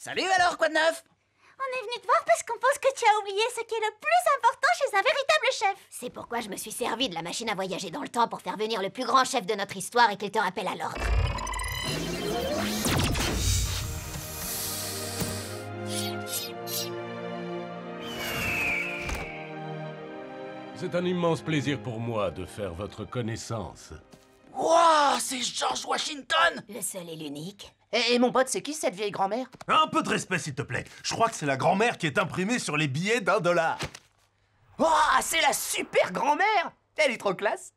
Salut alors, quoi de neuf? On est venu te voir parce qu'on pense que tu as oublié ce qui est le plus important chez un véritable chef. C'est pourquoi je me suis servi de la machine à voyager dans le temps pour faire venir le plus grand chef de notre histoire et qu'il te rappelle à l'ordre. C'est un immense plaisir pour moi de faire votre connaissance. Wouah, c'est George Washington! Le seul et l'unique. Et mon pote, c'est qui cette vieille grand-mère? Un peu de respect, s'il te plaît. Je crois que c'est la grand-mère qui est imprimée sur les billets d'$1. Oh, c'est la super grand-mère! Elle est trop classe!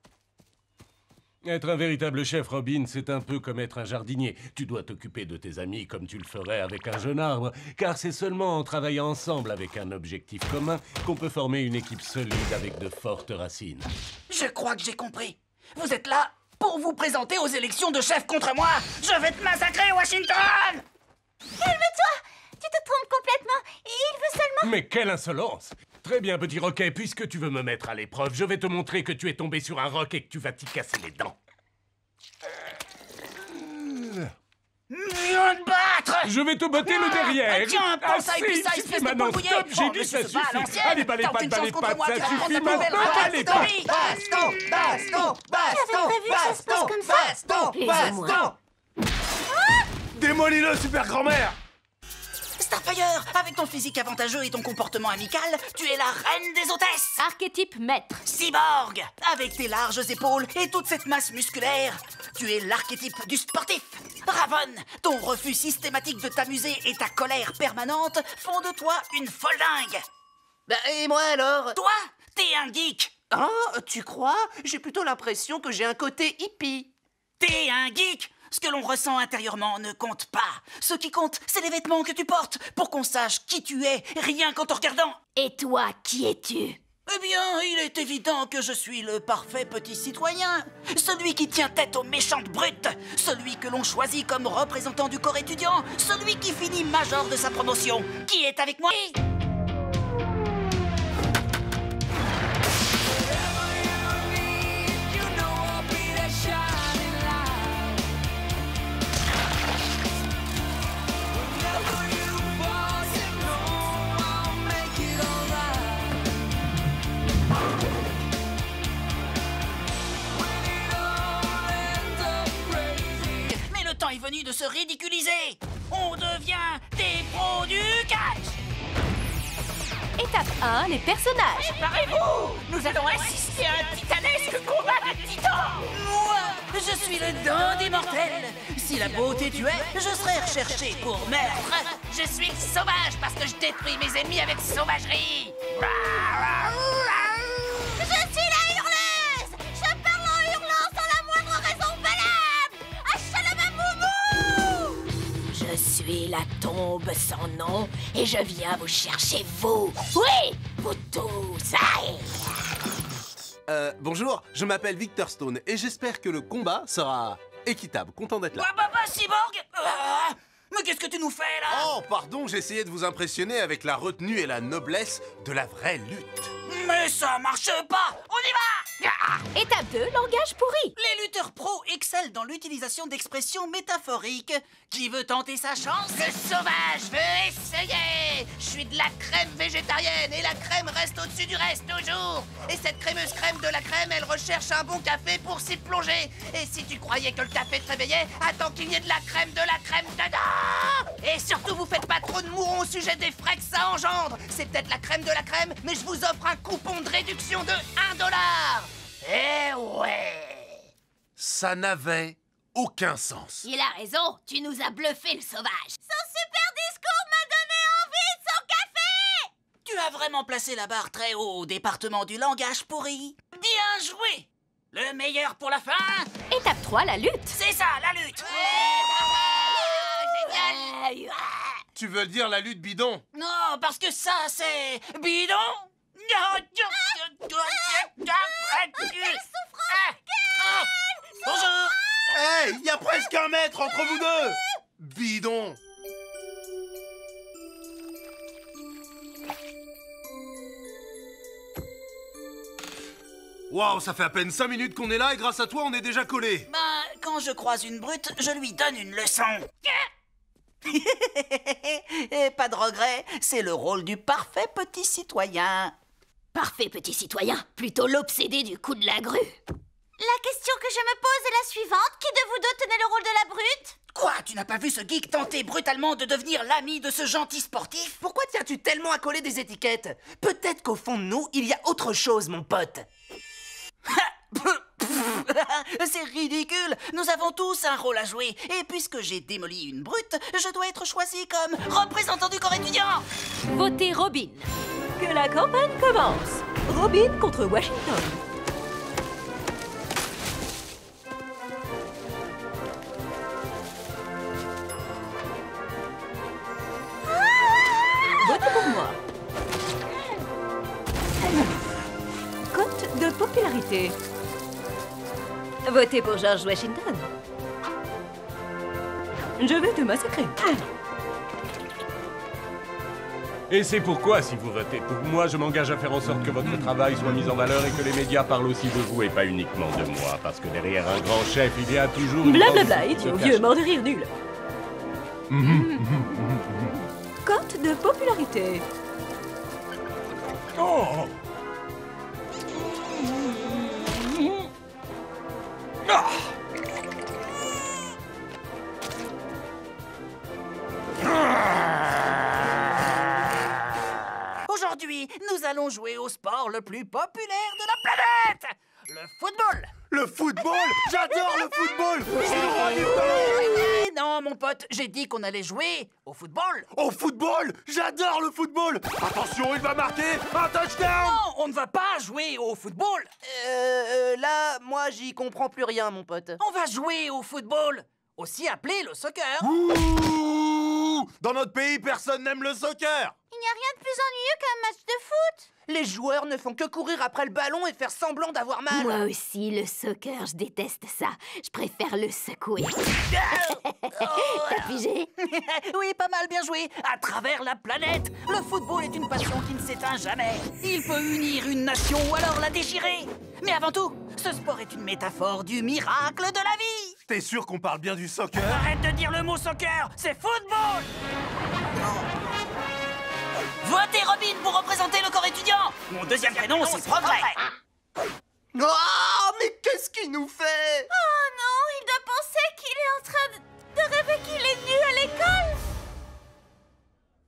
Être un véritable chef, Robin, c'est un peu comme être un jardinier. Tu dois t'occuper de tes amis comme tu le ferais avec un jeune arbre, car c'est seulement en travaillant ensemble avec un objectif commun qu'on peut former une équipe solide avec de fortes racines. Je crois que j'ai compris. Vous êtes là pour vous présenter aux élections de chef contre moi. Je vais te massacrer, Washington! Calme-toi! Tu te trompes complètement. Il veut seulement... Mais quelle insolence! Très bien, petit Roquet, puisque tu veux me mettre à l'épreuve, je vais te montrer que tu es tombé sur un roc et que tu vas t'y casser les dents. Viens te battre! Je vais te botter le derrière! Tiens, prends ça et puis ça, espèce de maintenant, poule stop, j'ai Oh, dit mais ça ce se bat à suffit! l'ancienne. Allez, balai T'as pattes, aucune balai chance contre pattes, moi, ça tu vas prendre suffit la plus belle maintenant, race allez, d'historique. Baston! Baston! Baston! prévu que ça se passe comme ça. Baston! Plus ou Baston! Démolis-le, super grand-mère! Starfire, avec ton physique avantageux et ton comportement amical, tu es la reine des hôtesses. Archétype maître. Cyborg, avec tes larges épaules et toute cette masse musculaire, tu es l'archétype du sportif. Ravon, ton refus systématique de t'amuser et ta colère permanente font de toi une folle dingue. Bah, et moi alors? Toi, t'es un geek. Ah, tu crois? J'ai plutôt l'impression que j'ai un côté hippie. T'es un geek. Ce que l'on ressent intérieurement ne compte pas. Ce qui compte, c'est les vêtements que tu portes, pour qu'on sache qui tu es, rien qu'en te regardant. Et toi, qui es-tu? Eh bien, il est évident que je suis le parfait petit citoyen. Celui qui tient tête aux méchantes brutes. Celui que l'on choisit comme représentant du corps étudiant. Celui qui finit major de sa promotion. Qui est avec moi? Mais le temps est venu de se ridiculiser. On devient des pros du catch. Étape 1, les personnages. Préparez-vous! Nous allons assister à un titanesque combat de titans! Moi, je suis le daim des mortels! Si la beauté tu es, je serai recherché pour meurtre! Je suis sauvage parce que je détruis mes ennemis avec sauvagerie! Je suis la hurleuse! Je parle en hurlant sans la moindre raison valable! Achalamamoumou! Je suis la tombe sans nom et je viens vous chercher, vous! Oui! Vous tous! Aïe! Bonjour, je m'appelle Victor Stone et j'espère que le combat sera équitable. Content d'être là. Cyborg! Mais qu'est-ce que tu nous fais là? Oh, pardon, j'essayais de vous impressionner avec la retenue et la noblesse de la vraie lutte. Mais ça marche pas! On y va! Étape 2, langage pourri. Les lutteurs pros excellent dans l'utilisation d'expressions métaphoriques. Qui veut tenter sa chance? Le sauvage veut essayer! Je suis de la crème végétarienne et la crème reste au-dessus du reste toujours! Et cette crémeuse crème de la crème, elle recherche un bon café pour s'y plonger! Et si tu croyais que le café te réveillait, attends qu'il y ait de la crème dedans! Et surtout, vous faites pas trop de mourons au sujet des frais que ça engendre! C'est peut-être la crème de la crème, mais je vous offre un coupon de réduction de $1! Eh ouais! Ça n'avait aucun sens. Il a raison, tu nous as bluffé, le sauvage! Son super discours m'a donné envie de son café! Tu as vraiment placé la barre très haut au département du langage pourri. Bien joué! Le meilleur pour la fin! Étape 3, la lutte. C'est ça, la lutte! Génial! Tu veux dire la lutte bidon? Non, parce que ça, c'est... bidon? Bonjour! Hey, il y a presque 1 mètre entre vous deux! Bidon! Waouh, ça fait à peine 5 minutes qu'on est là et grâce à toi, on est déjà collés. Ben, quand je croise une brute, je lui donne une leçon. Et pas de regret, c'est le rôle du parfait petit citoyen. Parfait petit citoyen, plutôt l'obsédé du coup de la grue. La question que je me pose est la suivante. Qui de vous deux tenait le rôle de la brute? Quoi, tu n'as pas vu ce geek tenter brutalement de devenir l'ami de ce gentil sportif? Pourquoi tiens-tu tellement à coller des étiquettes? Peut-être qu'au fond de nous, il y a autre chose, mon pote. C'est ridicule. Nous avons tous un rôle à jouer. Et puisque j'ai démoli une brute, je dois être choisi comme représentant du corps étudiant. Votez Robin. Que la campagne commence. Robin contre Washington. Votez pour moi. Cote de popularité. Votez pour George Washington. Je vais te massacrer. Et c'est pourquoi, si vous votez pour moi, je m'engage à faire en sorte que votre travail soit mis en valeur et que les médias parlent aussi de vous et pas uniquement de moi. Parce que derrière un grand chef, il y a toujours... Blablabla, idiot, vieux mort de rire nul. Cote de popularité. Oh! Aujourd'hui, nous allons jouer au sport le plus populaire de la planète, le football. Le football! J'adore le football! C'est le roi du ballon! Non, mon pote, j'ai dit qu'on allait jouer au football. Au football! J'adore le football! Attention, il va marquer un touchdown! Non, on ne va pas jouer au football. Là, moi, j'y comprends plus rien, mon pote. On va jouer au football, aussi appelé le soccer. Ouh! Dans notre pays, personne n'aime le soccer! Il n'y a rien de plus ennuyeux qu'un match de foot. Les joueurs ne font que courir après le ballon et faire semblant d'avoir mal. Moi aussi, le soccer, je déteste ça. Je préfère le secouer. T'as pigé? Oui, pas mal, bien joué. À travers la planète, le football est une passion qui ne s'éteint jamais. Il peut unir une nation ou alors la déchirer. Mais avant tout, ce sport est une métaphore du miracle de la vie. T'es sûr qu'on parle bien du soccer? Arrête de dire le mot soccer, c'est football. Votez Robin pour représenter le corps étudiant. Mon deuxième prénom, c'est Progrès. Oh, mais qu'est-ce qu'il nous fait? Oh non, il doit penser qu'il est en train de rêver qu'il est nul à l'école.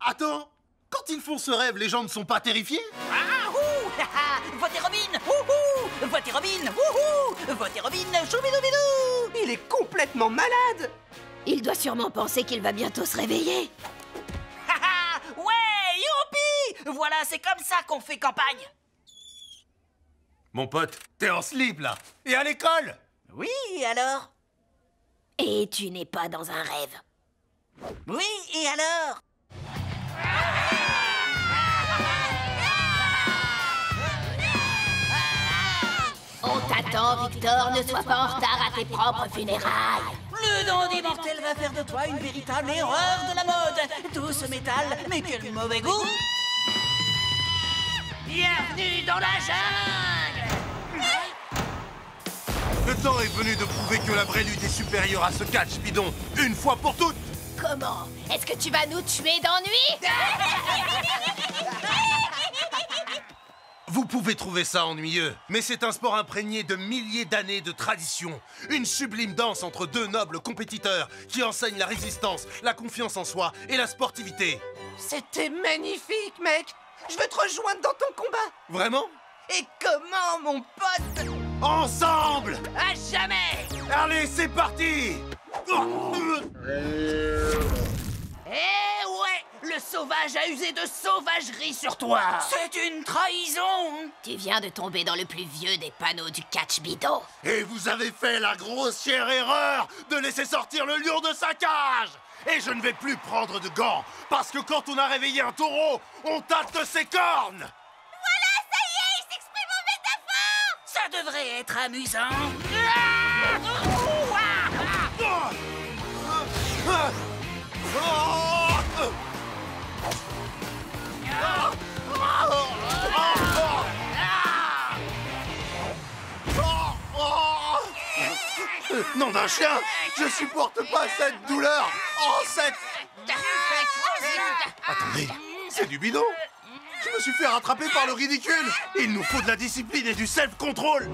Attends, quand ils font ce rêve, les gens ne sont pas terrifiés? Ah, ouh, votez Robin, ouhou. Votez Robin, ouhou. Votez Robin, choubidoubidou. Il est complètement malade. Il doit sûrement penser qu'il va bientôt se réveiller. Ouais, youpi. Voilà, c'est comme ça qu'on fait campagne. Mon pote, t'es en slip, là. Et à l'école? Oui, alors? Et tu n'es pas dans un rêve. Oui, et alors? On t'attend, Victor, ne sois pas en retard à tes propres funérailles. Le dandy mortel va faire de toi une véritable erreur de la mode. Tout ce métal, mais quel mauvais goût. Bienvenue dans la jungle. Le temps est venu de prouver que la vraie lutte est supérieure à ce catch bidon, une fois pour toutes. Comment? Est-ce que tu vas nous tuer d'ennui? Vous pouvez trouver ça ennuyeux, mais c'est un sport imprégné de milliers d'années de tradition. Une sublime danse entre deux nobles compétiteurs qui enseignent la résistance, la confiance en soi et la sportivité. C'était magnifique, mec. Je veux te rejoindre dans ton combat. Vraiment? Et comment, mon pote? Ensemble! À jamais. Allez, c'est parti! Eh ouais, le sauvage a usé de sauvagerie sur toi. C'est une trahison. Tu viens de tomber dans le plus vieux des panneaux du catch bidon. Et vous avez fait la grossière erreur de laisser sortir le lion de sa cage! Et je ne vais plus prendre de gants, parce que quand on a réveillé un taureau, on tâte ses cornes! Voilà, ça y est, il s'exprime en métaphore. Ça devrait être amusant. Nom d'un chien! Je supporte pas cette douleur. Oh, cette... Attendez, c'est du bidon. Je me suis fait rattraper par le ridicule. Il nous faut de la discipline et du self-control.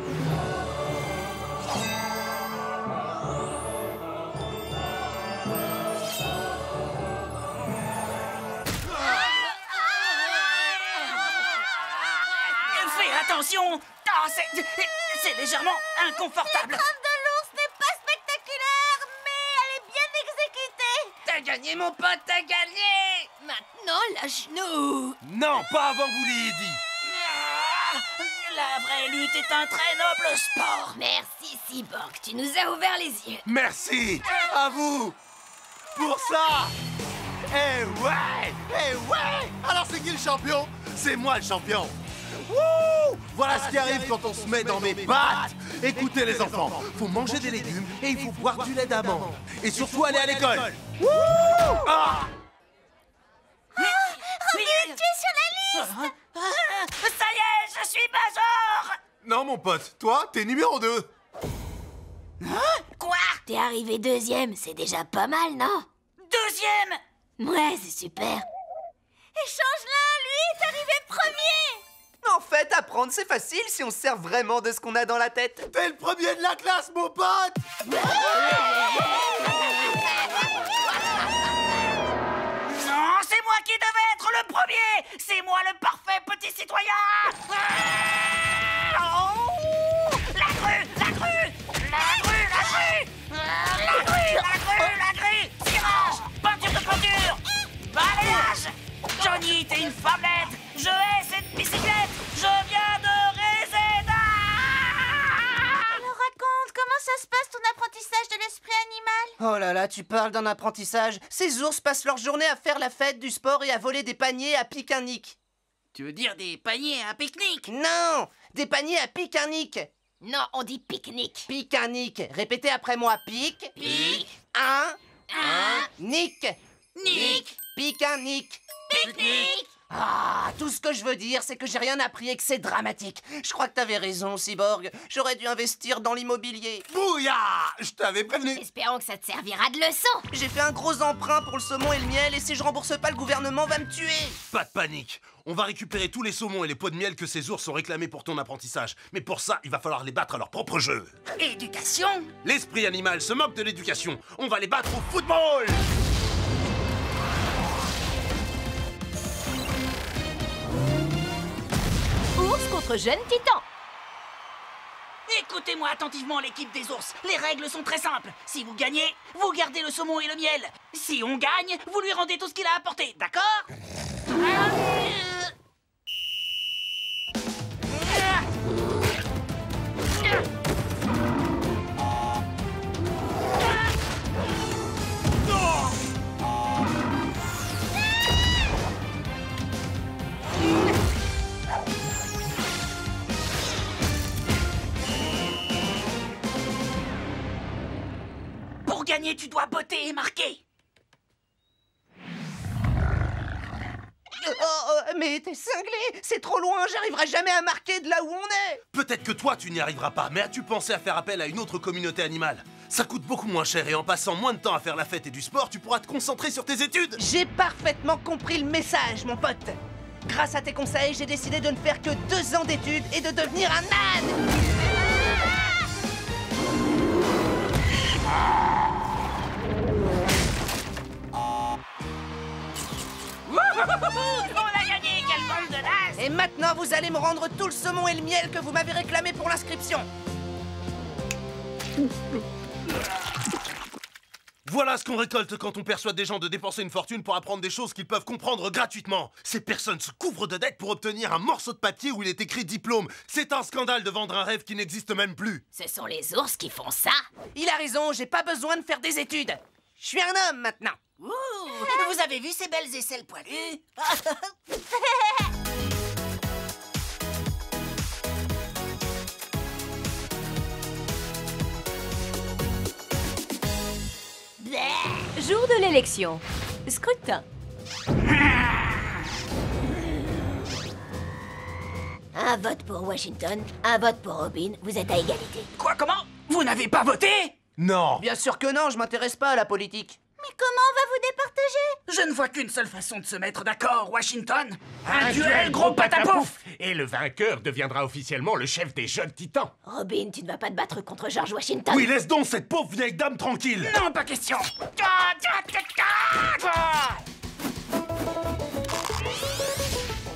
Fais attention! Oh, c'est légèrement inconfortable! La crème de l'ours n'est pas spectaculaire, mais elle est bien exécutée. T'as gagné, mon pote, t'as gagné. Maintenant, lâche-nous. Non, pas avant que vous l'ayez dit. Ah, la vraie lutte est un très noble sport! Merci, Cyborg, tu nous as ouvert les yeux. Merci à vous pour ça. Eh ouais. Alors c'est qui le champion? C'est moi le champion. Wouh! Voilà ce qui arrive quand on se met dans mes pattes. Écoutez les enfants, faut manger des légumes et il faut boire du lait d'amande. Et surtout aller à l'école. Wouh! Ah! Robin, tu es sur la liste. Ça y est, je suis major! Non mon pote, toi t'es numéro 2. Quoi? T'es arrivé deuxième, c'est déjà pas mal, non? Deuxième? Ouais, c'est super. Échange-la, lui est arrivé premier. En fait, apprendre, c'est facile si on se sert vraiment de ce qu'on a dans la tête. T'es le premier de la classe, mon pote. Non, c'est moi qui devais être le premier! C'est moi le parfait petit citoyen! Oh, la grue! Tirage! Peinture de clôture! Balayage! Johnny, t'es une femmelette! Je hais cette bicyclette! Je viens de Reseda! Alors raconte, comment ça se passe ton apprentissage de l'esprit animal? Oh là là, tu parles d'un apprentissage. Ces ours passent leur journée à faire la fête du sport et à voler des paniers à pique-un-nique. Tu veux dire des paniers à pique-nique? Non, des paniers à pique-un-nique. Non, on dit pique-nique. Pique-un-nique. Répétez après moi. Pique. Pique. Nique. Nique! Pique-un-nique. Pique-nique! Ah, tout ce que je veux dire, c'est que j'ai rien appris et que c'est dramatique. Je crois que t'avais raison, Cyborg. J'aurais dû investir dans l'immobilier. Bouya! Je t'avais prévenu. Espérons que ça te servira de leçon. J'ai fait un gros emprunt pour le saumon et le miel et si je rembourse pas, le gouvernement va me tuer. Pas de panique. On va récupérer tous les saumons et les pots de miel que ces ours ont réclamés pour ton apprentissage. Mais pour ça, il va falloir les battre à leur propre jeu. Éducation? L'esprit animal se moque de l'éducation. On va les battre au football! Ours contre jeune titan. Écoutez-moi attentivement, l'équipe des ours. Les règles sont très simples. Si vous gagnez, vous gardez le saumon et le miel. Si on gagne, vous lui rendez tout ce qu'il a apporté, d'accord? Pour gagner, tu dois botter et marquer. Mais t'es cinglé. C'est trop loin. J'arriverai jamais à marquer de là où on est. Peut-être que toi, tu n'y arriveras pas, mais as-tu pensé à faire appel à une autre communauté animale? Ça coûte beaucoup moins cher et en passant moins de temps à faire la fête et du sport, tu pourras te concentrer sur tes études. J'ai parfaitement compris le message, mon pote. Grâce à tes conseils, j'ai décidé de ne faire que 2 ans d'études et de devenir un âne. On a gagné, quelle bande de naze! Et maintenant, vous allez me rendre tout le saumon et le miel que vous m'avez réclamé pour l'inscription. Voilà ce qu'on récolte quand on persuade des gens de dépenser une fortune pour apprendre des choses qu'ils peuvent comprendre gratuitement. Ces personnes se couvrent de dettes pour obtenir un morceau de papier où il est écrit diplôme. C'est un scandale de vendre un rêve qui n'existe même plus. Ce sont les ours qui font ça. Il a raison, j'ai pas besoin de faire des études. Je suis un homme maintenant. Ouh, vous avez vu ces belles aisselles poilues? Jour de l'élection. Scrutin. Un vote pour Washington, un vote pour Robin. Vous êtes à égalité. Quoi, comment? Vous n'avez pas voté? Non. Bien sûr que non, je m'intéresse pas à la politique. Mais comment on va vous départager? Je ne vois qu'une seule façon de se mettre d'accord, Washington. Un duel gros patapouf. Et le vainqueur deviendra officiellement le chef des jeunes titans. Robin, tu ne vas pas te battre contre George Washington. Oui, laisse donc cette pauvre vieille dame tranquille. Non, pas question.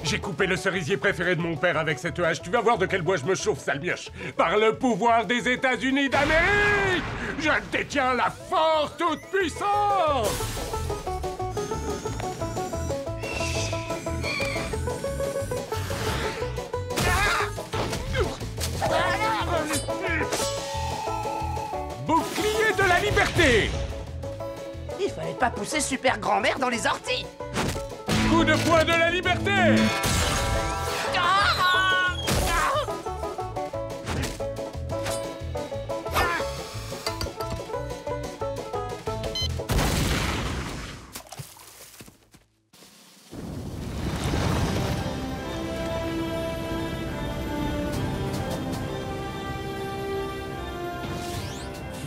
J'ai coupé le cerisier préféré de mon père avec cette hache. Tu vas voir de quel bois je me chauffe, sale mioche. Par le pouvoir des États-Unis d'Amérique, je détiens la force toute puissante. Bouclier de la liberté. Il fallait pas pousser super grand-mère dans les orties. Coup de poing de la liberté.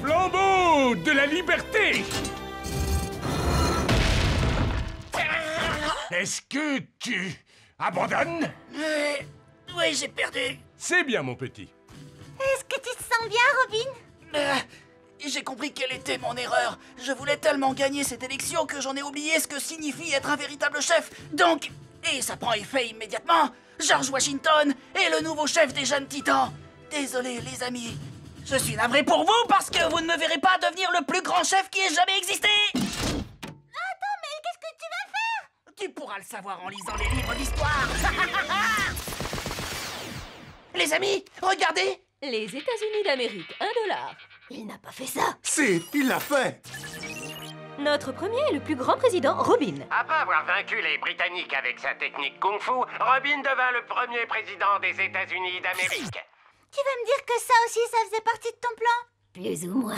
Flambeau de la liberté. Est-ce que tu abandonnes? Oui, j'ai perdu. C'est bien, mon petit. Est-ce que tu te sens bien, Robin? J'ai compris quelle était mon erreur. Je voulais tellement gagner cette élection que j'en ai oublié ce que signifie être un véritable chef. Donc, et ça prend effet immédiatement, George Washington est le nouveau chef des jeunes titans. Désolé, les amis. Je suis navré pour vous parce que vous ne me verrez pas devenir le plus grand chef qui ait jamais existé. Attends, mais qu'est-ce que tu vas faire? Tu pourras le savoir en lisant les livres d'histoire. Les amis, regardez. Les États-Unis d'Amérique, $1. Il n'a pas fait ça. Si, il l'a fait. Notre premier et le plus grand président, Robin. Après avoir vaincu les Britanniques avec sa technique Kung-Fu, Robin devint le premier président des États-Unis d'Amérique. Tu vas me dire que ça aussi, ça faisait partie de ton plan? Plus ou moins.